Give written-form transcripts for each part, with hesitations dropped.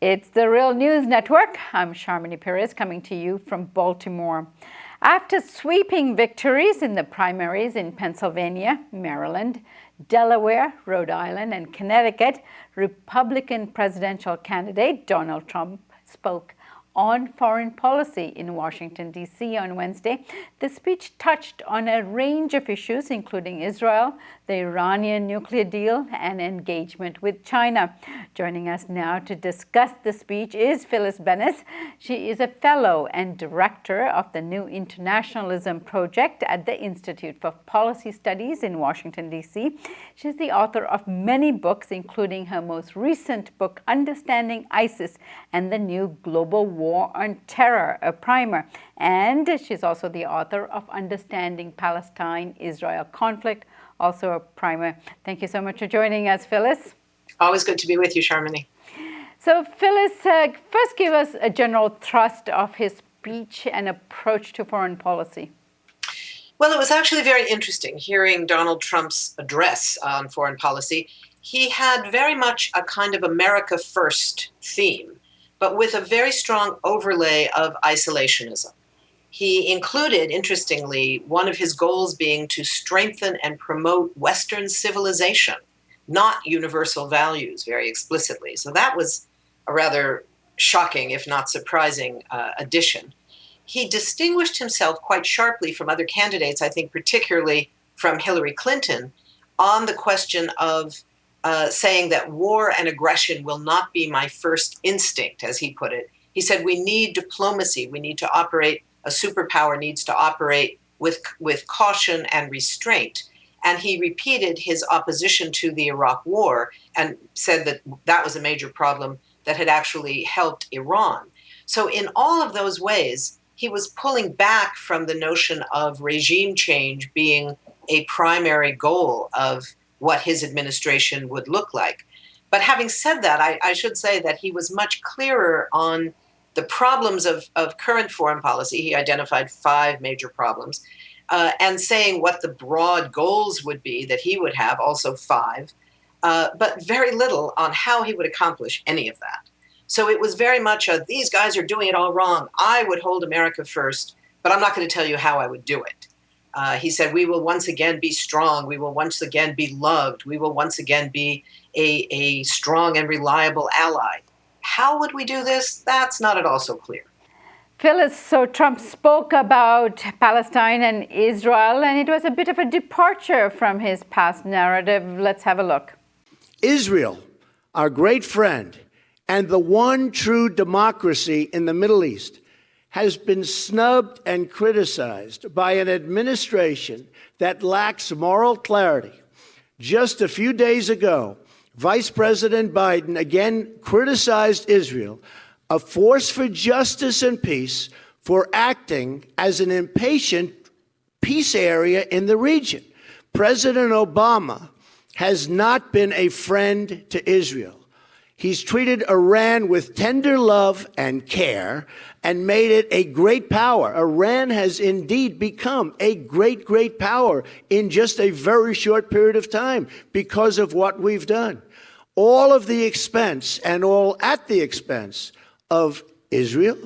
It's the Real News Network. I'm Sharmini Perez coming to you from Baltimore. After sweeping victories in the primaries in Pennsylvania, Maryland, Delaware, Rhode Island, and Connecticut, Republican presidential candidate Donald Trump spoke on foreign policy in Washington, D.C. on Wednesday. The speech touched on a range of issues, including Israel, the Iranian nuclear deal, and engagement with China. Joining us now to discuss the speech is Phyllis Bennis. She is a fellow and director of the New Internationalism Project at the Institute for Policy Studies in Washington, D.C. She's the author of many books, including her most recent book, Understanding ISIS and the New Global War on Terror, a primer. And she's also the author of Understanding Palestine-Israel Conflict, also a primer. Thank you so much for joining us, Phyllis. Always good to be with you, Sharmini. So, Phyllis, first give us a general thrust of his speech and approach to foreign policy. Well, it was actually very interesting hearing Donald Trump's address on foreign policy. He had very much a kind of America First theme, but with a very strong overlay of isolationism. He included, interestingly, one of his goals being to strengthen and promote Western civilization, not universal values, very explicitly. So that was a rather shocking, if not surprising, addition. He distinguished himself quite sharply from other candidates, I think particularly from Hillary Clinton, on the question of saying that war and aggression will not be my first instinct, as he put it. He said we need diplomacy. We need to operate, a superpower needs to operate with caution and restraint. And he repeated his opposition to the Iraq war and said that that was a major problem that had actually helped Iran. So in all of those ways, he was pulling back from the notion of regime change being a primary goal of what his administration would look like. But having said that, I should say that he was much clearer on the problems of current foreign policy. He identified 5 major problems, and saying what the broad goals would be that he would have, also 5, but very little on how he would accomplish any of that. So it was very much these guys are doing it all wrong. I would hold America first, but I'm not going to tell you how I would do it. He said, we will once again be strong. We will once again be loved. We will once again be a strong and reliable ally. How would we do this? That's not at all so clear. Phyllis, so Trump spoke about Palestine and Israel, and it was a bit of a departure from his past narrative. Let's have a look. Israel, our great friend, and the one true democracy in the Middle East, has been snubbed and criticized by an administration that lacks moral clarity. Just a few days ago, Vice President Biden again criticized Israel, a force for justice and peace, for acting as an impatient peace area in the region. President Obama has not been a friend to Israel. He's treated Iran with tender love and care and made it a great power. Iran has indeed become a great, great power in just a very short period of time because of what we've done. All of the expense, and all at the expense of Israel,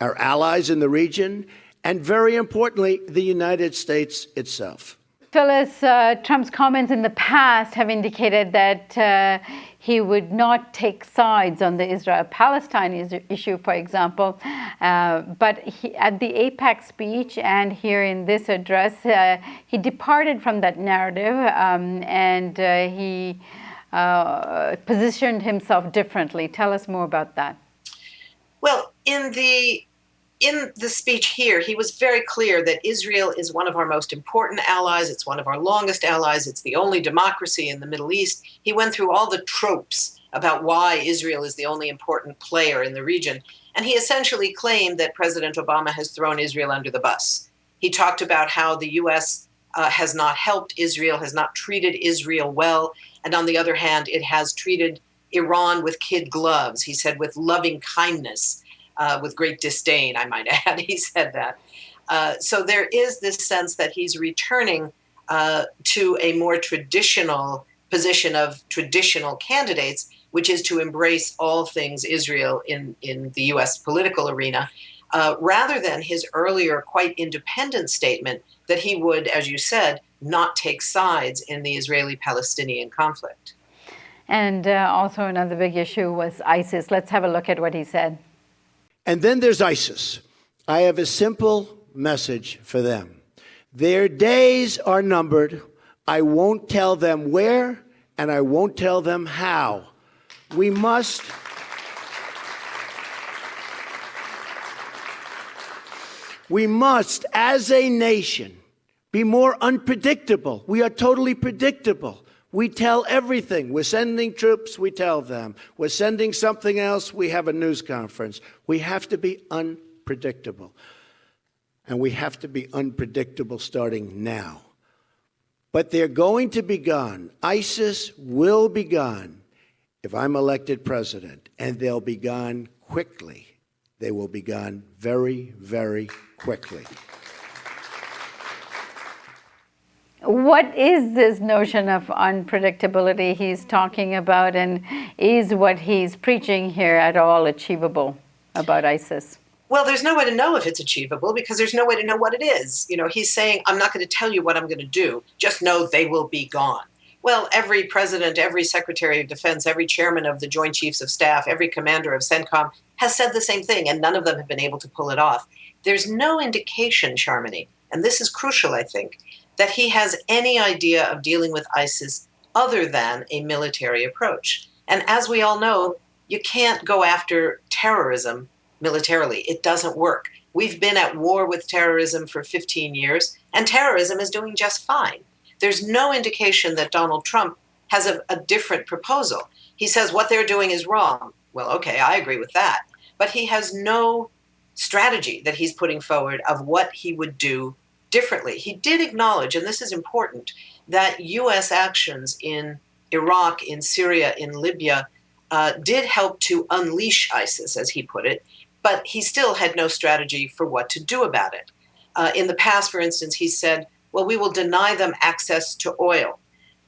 our allies in the region, and very importantly, the United States itself. Phyllis, Trump's comments in the past have indicated that he would not take sides on the Israel-Palestine issue, for example. But at the APEC speech and here in this address, he departed from that narrative and he positioned himself differently. Tell us more about that. Well, in the speech here, he was very clear that Israel is one of our most important allies. It's one of our longest allies. It's the only democracy in the Middle East. He went through all the tropes about why Israel is the only important player in the region. And he essentially claimed that President Obama has thrown Israel under the bus. He talked about how the U.S. Has not helped Israel, has not treated Israel well. And on the other hand, it has treated Iran with kid gloves. He said with loving kindness. With great disdain, I might add, he said that. So there is this sense that he's returning to a more traditional position of traditional candidates, which is to embrace all things Israel in the U.S. political arena, rather than his earlier quite independent statement that he would, as you said, not take sides in the Israeli-Palestinian conflict. And also another big issue was ISIS. Let's have a look at what he said. And then there's ISIS. I have a simple message for them. Their days are numbered. I won't tell them where, and I won't tell them how. We must as a nation, be more unpredictable. We are totally predictable. We tell everything. We're sending troops, we tell them. We're sending something else, we have a news conference. We have to be unpredictable. And we have to be unpredictable starting now. But they're going to be gone. ISIS will be gone if I'm elected president, and they'll be gone quickly. They will be gone very, very quickly. What is this notion of unpredictability he's talking about, and is what he's preaching here at all achievable about ISIS? Well, there's no way to know if it's achievable because there's no way to know what it is. You know, he's saying, I'm not going to tell you what I'm going to do. Just know they will be gone. Well, every president, every secretary of defense, every chairman of the Joint Chiefs of Staff, every commander of CENTCOM has said the same thing, and none of them have been able to pull it off. There's no indication, Sharmini, and this is crucial, I think, that he has any idea of dealing with ISIS other than a military approach. And as we all know, you can't go after terrorism militarily. It doesn't work. We've been at war with terrorism for 15 years, and terrorism is doing just fine. There's no indication that Donald Trump has a different proposal. He says what they're doing is wrong. Well, okay, I agree with that. But he has no strategy that he's putting forward of what he would do differently. He did acknowledge, and this is important, that U.S. actions in Iraq, in Syria, in Libya did help to unleash ISIS, as he put it, but he still had no strategy for what to do about it. In the past, for instance, he said, well, we will deny them access to oil.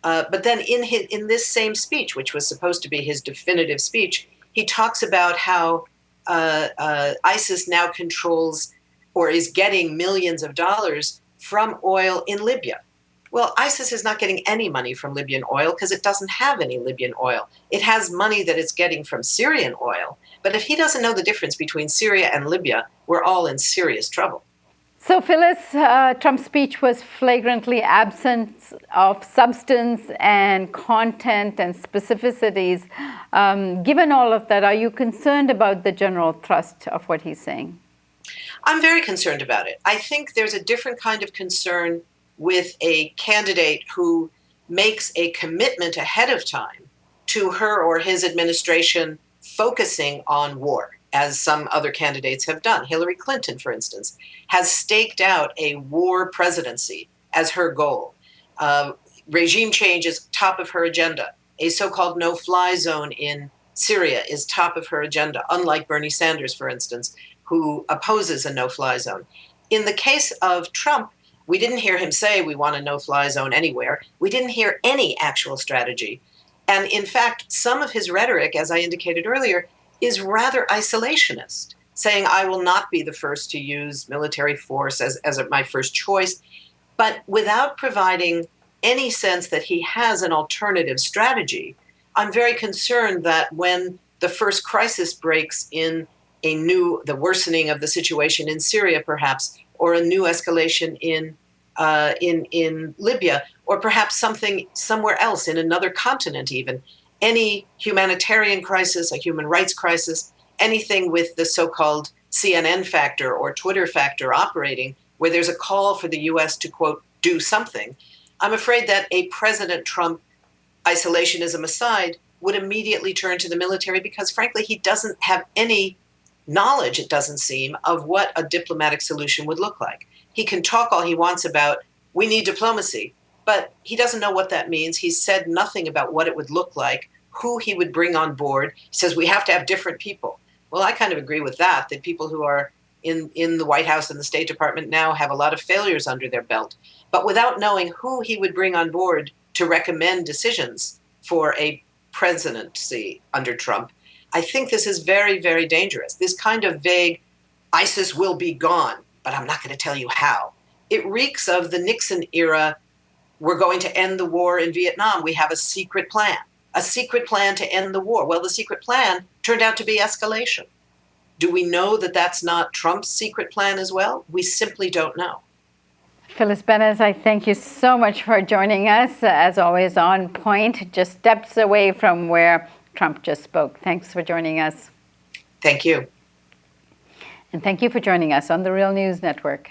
But then in this same speech, which was supposed to be his definitive speech, he talks about how ISIS now controls or is getting millions of dollars from oil in Libya. Well, ISIS is not getting any money from Libyan oil because it doesn't have any Libyan oil. It has money that it's getting from Syrian oil. But if he doesn't know the difference between Syria and Libya, we're all in serious trouble. So, Phyllis, Trump's speech was flagrantly absent of substance and content and specificities. Given all of that, are you concerned about the general thrust of what he's saying? I'm very concerned about it. I think there's a different kind of concern with a candidate who makes a commitment ahead of time to her or his administration focusing on war, as some other candidates have done. Hillary Clinton, for instance, has staked out a war presidency as her goal. Regime change is top of her agenda. A so-called no-fly zone in Syria is top of her agenda, unlike Bernie Sanders, for instance, who opposes a no-fly zone. In the case of Trump, we didn't hear him say we want a no-fly zone anywhere. We didn't hear any actual strategy. And in fact, some of his rhetoric, as I indicated earlier, is rather isolationist, saying I will not be the first to use military force as my first choice, but without providing any sense that he has an alternative strategy. I'm very concerned that when the first crisis breaks in the worsening of the situation in Syria, perhaps, or a new escalation in Libya, or perhaps something somewhere else in another continent even, any humanitarian crisis, a human rights crisis, anything with the so-called CNN factor or Twitter factor operating, where there's a call for the U.S. to, quote, do something, I'm afraid that a President Trump, isolationism aside, would immediately turn to the military because, frankly, he doesn't have any knowledge, it doesn't seem, of what a diplomatic solution would look like. He can talk all he wants about, we need diplomacy, but he doesn't know what that means. He's said nothing about what it would look like, who he would bring on board. He says we have to have different people. Well, I kind of agree with that people who are in the White House and the State Department now have a lot of failures under their belt. But without knowing who he would bring on board to recommend decisions for a presidency under Trump, I think this is very, very dangerous. This kind of vague, ISIS will be gone, but I'm not going to tell you how. It reeks of the Nixon era. We're going to end the war in Vietnam. We have a secret plan to end the war. Well, the secret plan turned out to be escalation. Do we know that that's not Trump's secret plan as well? We simply don't know. Phyllis Bennis, I thank you so much for joining us. As always, on point, just steps away from where Trump just spoke. Thanks for joining us. Thank you. And thank you for joining us on the Real News Network.